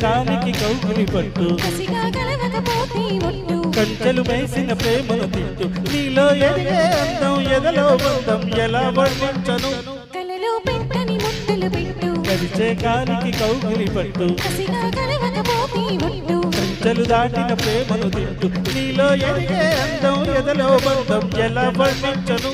కాలికి కౌగులి పట్టు కంచెలు వేసిన ప్రేమను తిట్టు నీలో ఎదిగే అందం ఎదలో బంధం ఎలా వర్ణించను కరిచే కాలికి కౌగులి పట్టు కంచెలు దాటిన ప్రేమను తిట్టు నీలో ఎదిగే అందం ఎదలో బంధం ఎలా వర్ణించను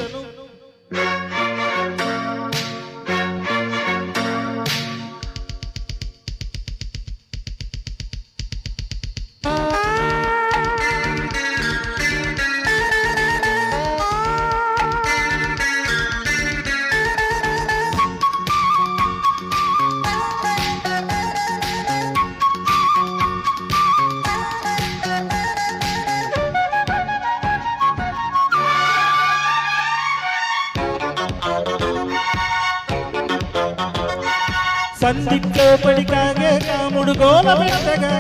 సందిట్లో పడికాగే కాముడు గోల పెట్టగా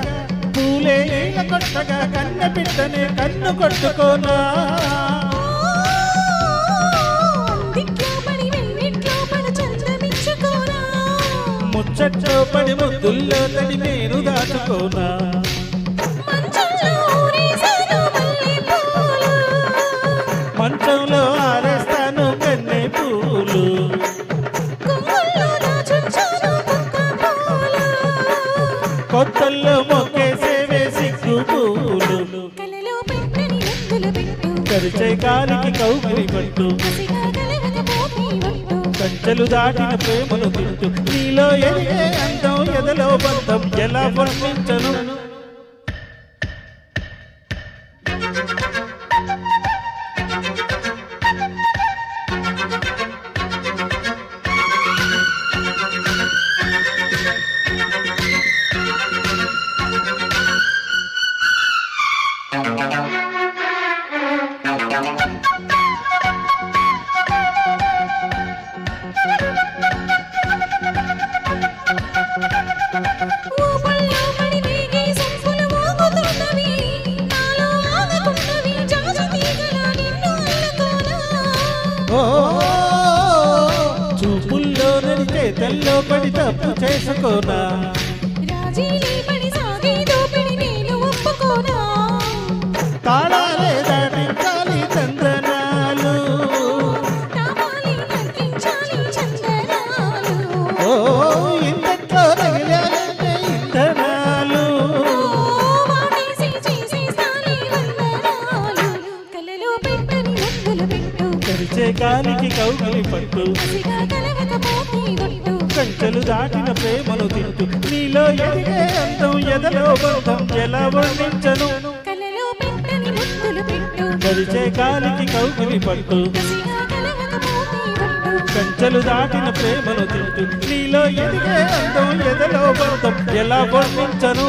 పూలే నీళ్ళ కొట్టగా కన్న పిట్టనే కన్ను కొట్టుకోనా ముచ్చట్లో పడి ముద్దుల్లో తడి నేను దాచుకోనా మంచంలో ఆరేస్తాను కన్నె పూలు కొత్తల్లో మొక్కేసేవే సిగ్గు పూలు కరిచే కాలికి కౌగిలి పట్టు కంచెలు దాటిన ప్రేమను తిట్టు నీలో ఎదిగే అందం ఎదలో బంధం ఎలా వర్ణించను చూపుల్లో నడితే తల్లో పడి తప్పు చేసుకోనా తాళాలే దాటించాలి చందనాలు ఇంతట్లో తగిలాలంటే ఇంధనాలు కరిచే కాలికి కౌగిలి పట్టు కంచెలు దాటిన ప్రేమను తిట్టు నీలో ఎదిగే అందం ఎదలో బంధం ఎలా వర్ణించను కరిచే కాలికి కౌగిలి పట్టు కంచెలు దాటిన ప్రేమను తిట్టు నీలో ఎదిగే అందం ఎదలో బంధం ఎలా వర్ణించను